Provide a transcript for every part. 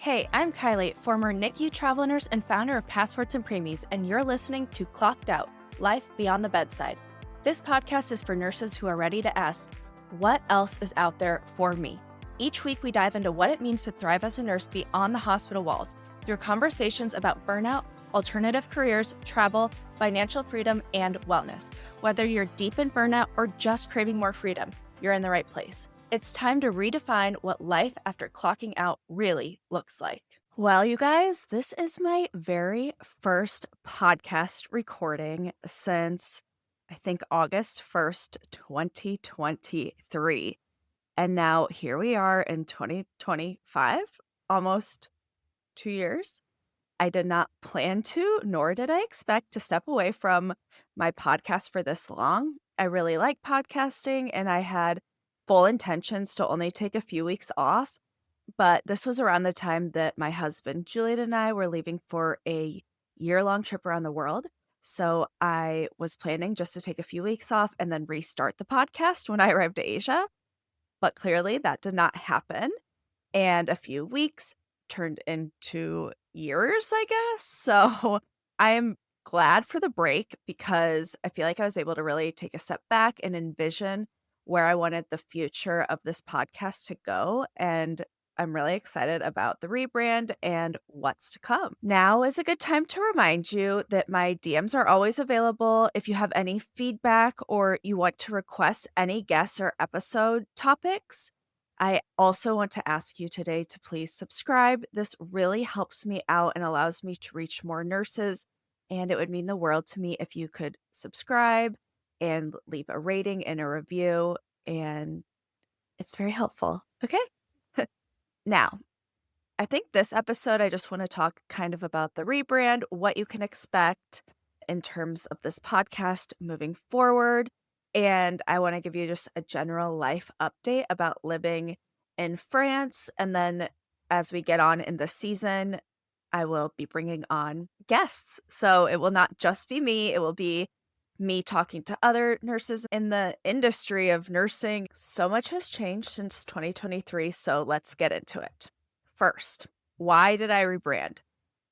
Hey, I'm Kylie, former NICU travel nurse and founder of Passports and Preemies, and you're listening to Clocked Out, Life Beyond the Bedside. This podcast is for nurses who are ready to ask, what else is out there for me? Each week, we dive into what it means to thrive as a nurse beyond the hospital walls through conversations about burnout, alternative careers, travel, financial freedom, and wellness. Whether you're deep in burnout or just craving more freedom, you're in the right place. It's time to redefine what life after clocking out really looks like. Well, you guys, this is my very first podcast recording since I think August 1st, 2023. And now here we are in 2025, almost 2 years. I did not plan to, nor did I expect to step away from my podcast for this long. I really like podcasting and I had full intentions to only take a few weeks off. But this was around the time that my husband, Juliet, and I were leaving for a year-long trip around the world. So I was planning just to take a few weeks off and then restart the podcast when I arrived to Asia. But clearly that did not happen. And a few weeks turned into years, I guess. So I am glad for the break because I feel like I was able to really take a step back and envision where I wanted the future of this podcast to go. And I'm really excited about the rebrand and what's to come. Now is a good time to remind you that my DMs are always available if you have any feedback or you want to request any guests or episode topics. I also want to ask you today to please subscribe. This really helps me out and allows me to reach more nurses. And it would mean the world to me if you could subscribe and leave a rating and a review. And it's very helpful. Okay. Now, I think this episode, I just want to talk kind of about the rebrand, what you can expect in terms of this podcast moving forward. And I want to give you just a general life update about living in France. And then as we get on in the season, I will be bringing on guests. So it will not just be me, it will be me talking to other nurses in the industry of nursing. So much has changed since 2023. So let's get into it. First, why did I rebrand?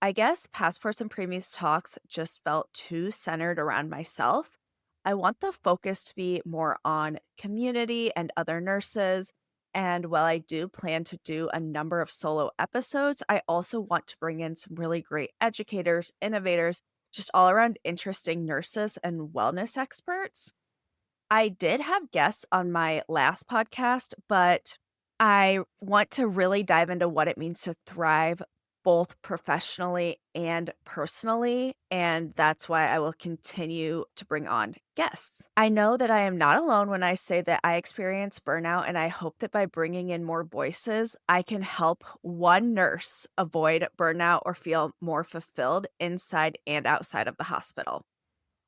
I guess Passports and Preemies talks just felt too centered around myself. I want the focus to be more on community and other nurses. And while I do plan to do a number of solo episodes, I also want to bring in some really great educators, innovators, just all around interesting nurses and wellness experts. I did have guests on my last podcast, but I want to really dive into what it means to thrive both professionally and personally. And that's why I will continue to bring on guests. I know that I am not alone when I say that I experience burnout, and I hope that by bringing in more voices, I can help one nurse avoid burnout or feel more fulfilled inside and outside of the hospital.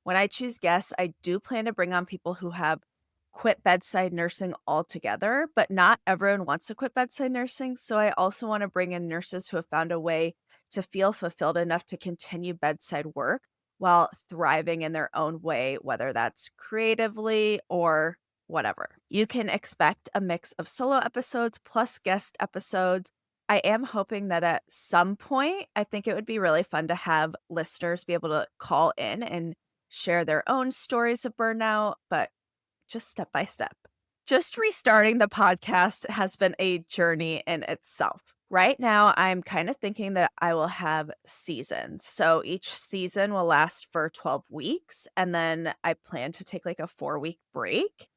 When I choose guests, I do plan to bring on people who have quit bedside nursing altogether, but not everyone wants to quit bedside nursing. So I also want to bring in nurses who have found a way to feel fulfilled enough to continue bedside work while thriving in their own way, whether that's creatively or whatever. You can expect a mix of solo episodes plus guest episodes. I am hoping that at some point, I think it would be really fun to have listeners be able to call in and share their own stories of burnout, but just step by step. Just restarting the podcast has been a journey in itself. Right now, I'm kind of thinking that I will have seasons. So each season will last for 12 weeks, and then I plan to take like a 4-week break.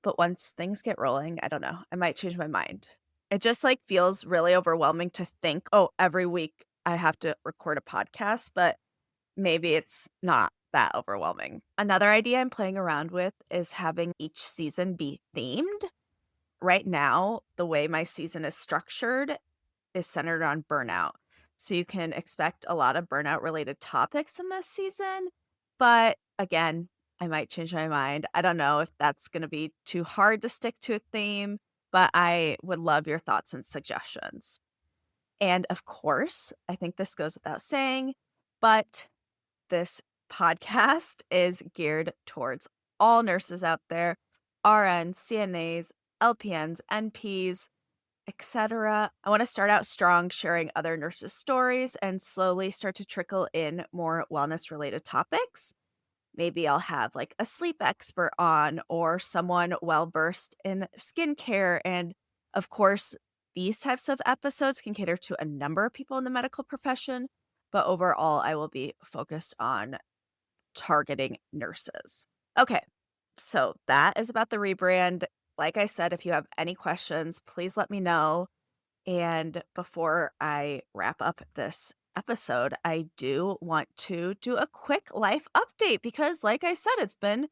But once things get rolling, I don't know, I might change my mind. It just like feels really overwhelming to think, oh, every week I have to record a podcast, but maybe it's not that overwhelming. Another idea I'm playing around with is having each season be themed. Right now, the way my season is structured is centered on burnout. So you can expect a lot of burnout related topics in this season. But again, I might change my mind. I don't know if that's going to be too hard to stick to a theme, but I would love your thoughts and suggestions. And of course, I think this goes without saying, but this podcast is geared towards all nurses out there, RNs, CNAs, LPNs, NPs, etc. I want to start out strong, sharing other nurses' stories and slowly start to trickle in more wellness related topics. Maybe I'll have like a sleep expert on or someone well versed in skincare. And of course, these types of episodes can cater to a number of people in the medical profession. But overall, I will be focused on targeting nurses. Okay, so that is about the rebrand. Like I said, if you have any questions, please let me know. And before I wrap up this episode, I do want to do a quick life update because, like I said, it's been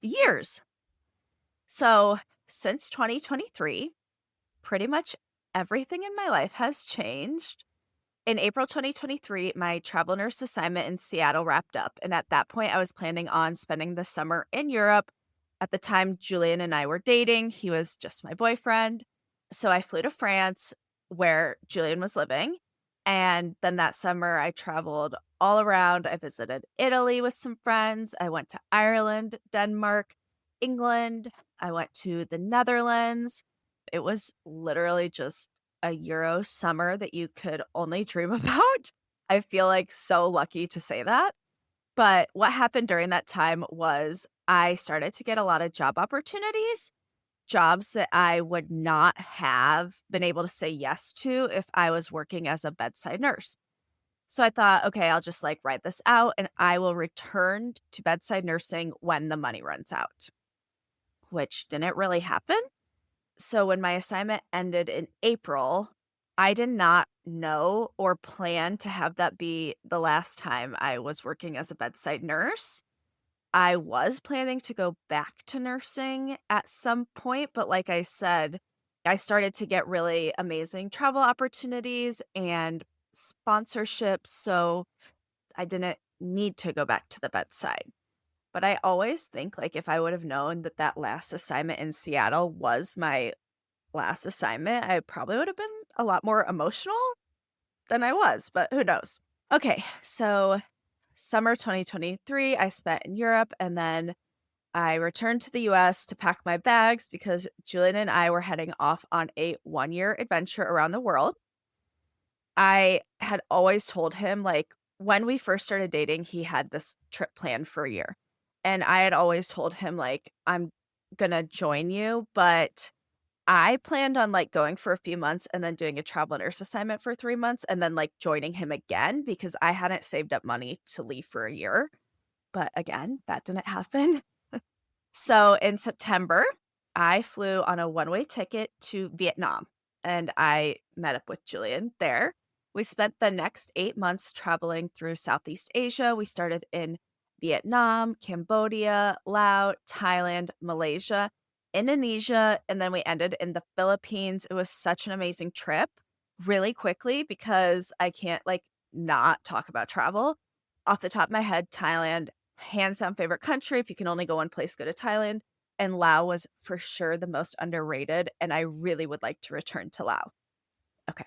years. So, since 2023, pretty much everything in my life has changed. In April 2023, my travel nurse assignment in Seattle wrapped up. And at that point, I was planning on spending the summer in Europe. At the time, Julian and I were dating. He was just my boyfriend. So I flew to France where Julian was living. And then that summer, I traveled all around. I visited Italy with some friends. I went to Ireland, Denmark, England. I went to the Netherlands. It was literally just a Euro summer that you could only dream about. I feel like so lucky to say that. But what happened during that time was I started to get a lot of job opportunities, jobs that I would not have been able to say yes to if I was working as a bedside nurse. So I thought, okay, I'll just like write this out and I will return to bedside nursing when the money runs out, which didn't really happen. So when my assignment ended in April, I did not know or plan to have that be the last time I was working as a bedside nurse. I was planning to go back to nursing at some point, but like I said, I started to get really amazing travel opportunities and sponsorships, so I didn't need to go back to the bedside. But I always think like if I would have known that that last assignment in Seattle was my last assignment, I probably would have been a lot more emotional than I was, but who knows? Okay, so summer 2023, I spent in Europe and then I returned to the US to pack my bags because Julian and I were heading off on a 1 year adventure around the world. I had always told him, like, when we first started dating, he had this trip planned for a year. And I had always told him, like, I'm gonna join you, but I planned on, like, going for a few months and then doing a travel nurse assignment for 3 months and then, like, joining him again because I hadn't saved up money to leave for a year. But again, that didn't happen. So in September, I flew on a one-way ticket to Vietnam and I met up with Julian there. We spent the next 8 months traveling through Southeast Asia. We started in Vietnam, Cambodia, Laos, Thailand, Malaysia, Indonesia, and then we ended in the Philippines. It was such an amazing trip. Really quickly, because I can't like not talk about travel. Off the top of my head, Thailand, hands down favorite country. If you can only go one place, go to Thailand. And Laos was for sure the most underrated. And I really would like to return to Laos. Okay.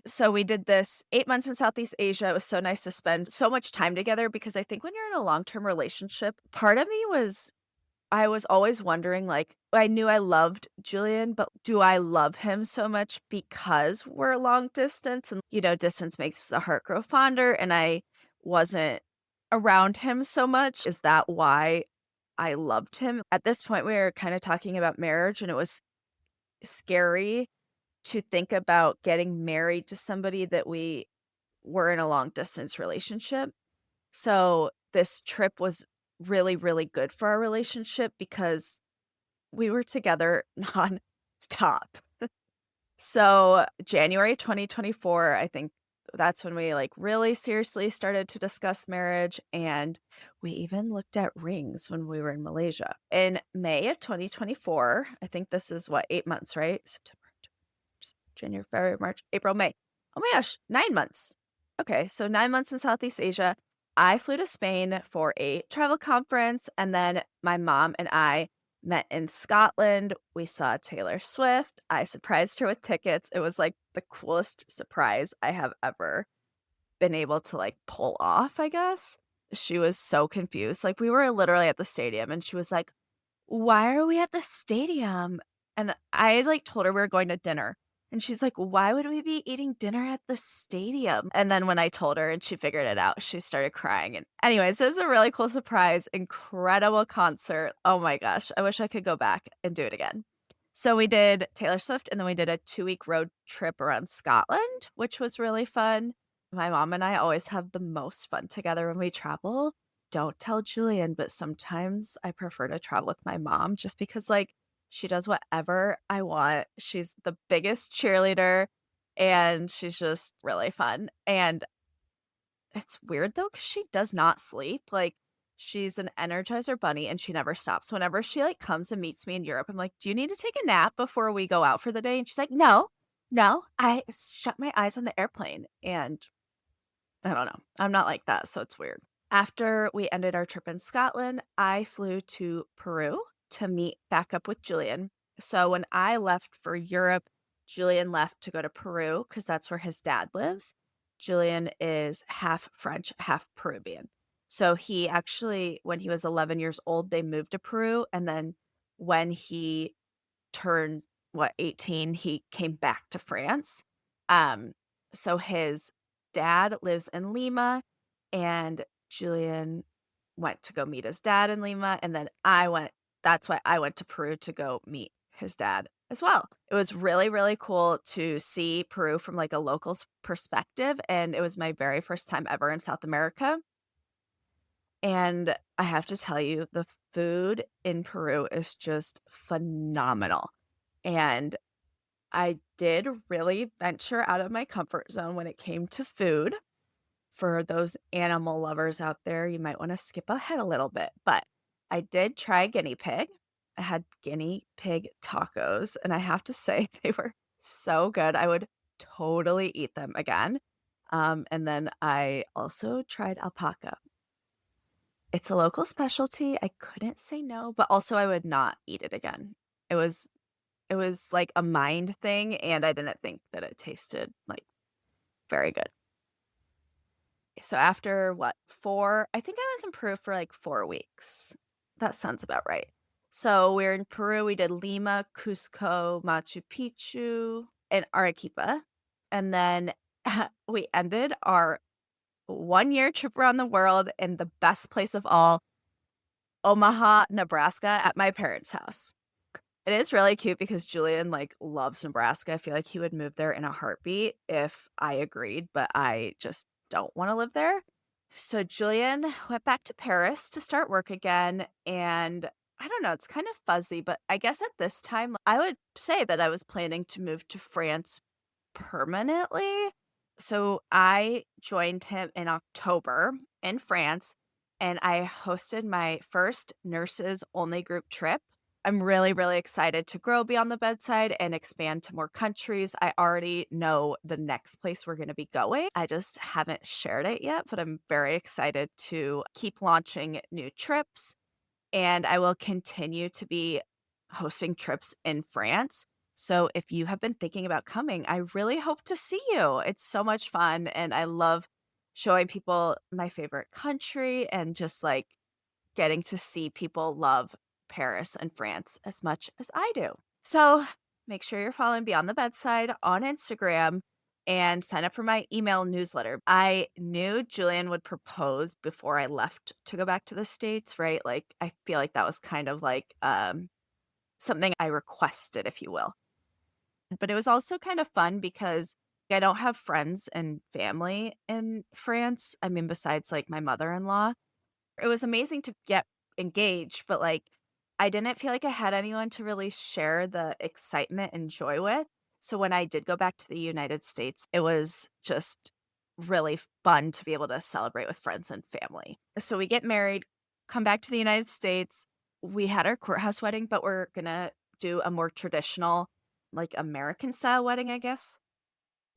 So we did this 8 months in Southeast Asia. It was so nice to spend so much time together because I think when you're in a long term relationship, part of me was I was always wondering, like, I knew I loved Julian, but do I love him so much because we're long distance? And, distance makes the heart grow fonder. And I wasn't around him so much. Is that why I loved him? At this point, we were kind of talking about marriage, and it was scary to think about getting married to somebody that we were in a long distance relationship. So this trip was really, really good for our relationship because we were together nonstop. So January 2024, I think that's when we like really seriously started to discuss marriage. And we even looked at rings when we were in Malaysia. In May of 2024, I think this is what, 8 months, right? September, January, February, March, April, May. Oh my gosh, 9 months. Okay, so 9 months in Southeast Asia. I flew to Spain for a travel conference, and then my mom and I met in Scotland. We saw Taylor Swift. I surprised her with tickets. It was like the coolest surprise I have ever been able to like pull off, I guess. She was so confused. Like we were literally at the stadium and she was like, "Why are we at the stadium?" And I, like, told her we were going to dinner, and she's like, "Why would we be eating dinner at the stadium?" And then when I told her and she figured it out, she started crying, and anyways, it was a really cool surprise, incredible concert. Oh my gosh, I wish I could go back and do it again. So we did Taylor Swift, and then we did a 2-week road trip around Scotland, which was really fun. My mom and I always have the most fun together when we travel. Don't tell Julian, but sometimes I prefer to travel with my mom just because, like, she does whatever I want. She's the biggest cheerleader, and she's just really fun, and it's weird though, because she does not sleep, like, she's an Energizer bunny, and she never stops. Whenever she, like, comes and meets me in Europe, I'm like, "Do you need to take a nap before we go out for the day?" And she's like, "No, no, I shut my eyes on the airplane," and I don't know. I'm not like that, so it's weird. After we ended our trip in Scotland, I flew to Peru to meet back up with Julian. So when I left for Europe, Julian left to go to Peru because that's where his dad lives. Julian is half French, half Peruvian. So he actually, when he was 11 years old, they moved to Peru. And then when he turned, 18, he came back to France. Um, so his dad lives in Lima, and Julian went to go meet his dad in Lima, and then that's why I went to Peru to go meet his dad as well. It was really, really cool to see Peru from, like, a local's perspective, and it was my very first time ever in South America, and I have to tell you, the food in Peru is just phenomenal, and I did really venture out of my comfort zone when it came to food. For those animal lovers out there, you might wanna skip ahead a little bit, but I did try guinea pig. I had guinea pig tacos, and I have to say they were so good, I would totally eat them again. And then I also tried alpaca. It's a local specialty, I couldn't say no, but also I would not eat it again. It was it was like a mind thing, and I didn't think that it tasted, like, very good. So after what, 4 I think I was in Peru for, like, 4 weeks. That sounds about right. So we're in Peru, we did Lima, Cusco, Machu Picchu, and Arequipa, and then we ended our one-year trip around the world in the best place of all, Omaha, Nebraska, at my parents' house. It is really cute because Julian, like, loves Nebraska. I feel like he would move there in a heartbeat if I agreed, but I just don't wanna live there. So Julian went back to Paris to start work again, and I don't know, it's kind of fuzzy, but I guess at this time, I would say that I was planning to move to France permanently. So I joined him in October in France, and I hosted my first nurses only group trip. I'm really, really excited to grow Beyond the Bedside and expand to more countries. I already know the next place we're going to be going. I just haven't shared it yet, but I'm very excited to keep launching new trips, and I will continue to be hosting trips in France. So if you have been thinking about coming, I really hope to see you. It's so much fun, and I love showing people my favorite country and just, like, getting to see people love Paris and France as much as I do. So make sure you're following Beyond the Bedside on Instagram and sign up for my email newsletter. I knew Julian would propose before I left to go back to the States, right? Like, I feel like that was kind of like something I requested, if you will. But it was also kind of fun because I don't have friends and family in France. I mean, besides like my mother in law. It was amazing to get engaged, but, like, I didn't feel like I had anyone to really share the excitement and joy with. So when I did go back to the United States, it was just really fun to be able to celebrate with friends and family. So we get married, come back to the United States. We had our courthouse wedding, but we're gonna do a more traditional, like, American style wedding, I guess.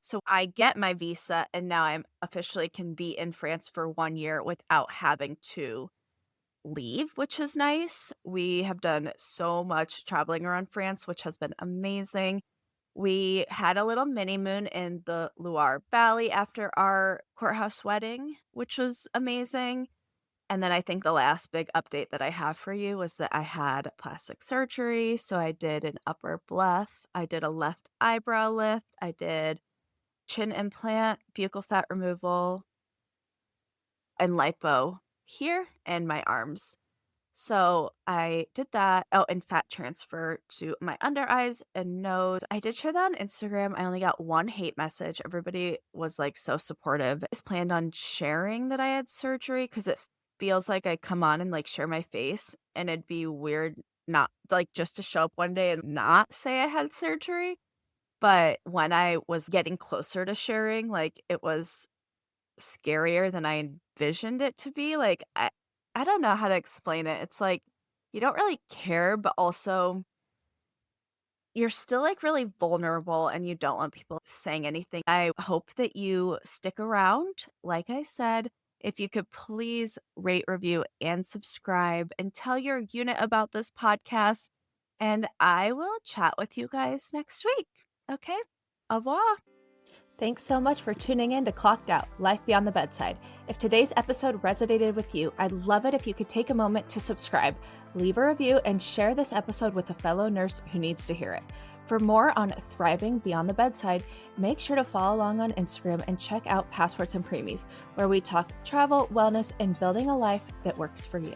So I get my visa, and now I'm officially can be in France for 1 year without having to leave, which is nice. We have done so much traveling around France, which has been amazing. We had a little mini moon in the Loire Valley after our courthouse wedding, which was amazing. And then I think the last big update that I have for you was that I had plastic surgery. So I did an upper bleph, I did a left eyebrow lift, I did chin implant, buccal fat removal, and lipo here and my arms. So I did that. Oh, and fat transfer to my under eyes and nose. I did share that on Instagram. I only got one hate message. Everybody was like so supportive. I just planned on sharing that I had surgery because it feels like I come on and like share my face, and it'd be weird not like just to show up one day and not say I had surgery. But when I was getting closer to sharing, like it was scarier than I envisioned it to be. Like, I don't know how to explain it. It's like you don't really care, but also you're still like really vulnerable and you don't want people saying anything. I hope that you stick around. Like I said, if you could please rate, review, and subscribe and tell your unit about this podcast. And I will chat with you guys next week. Okay? Au revoir. Thanks so much for tuning in to Clocked Out, Life Beyond the Bedside. If today's episode resonated with you, I'd love it if you could take a moment to subscribe, leave a review, and share this episode with a fellow nurse who needs to hear it. For more on thriving beyond the bedside, make sure to follow along on Instagram and check out Passports and Preemies, where we talk travel, wellness, and building a life that works for you.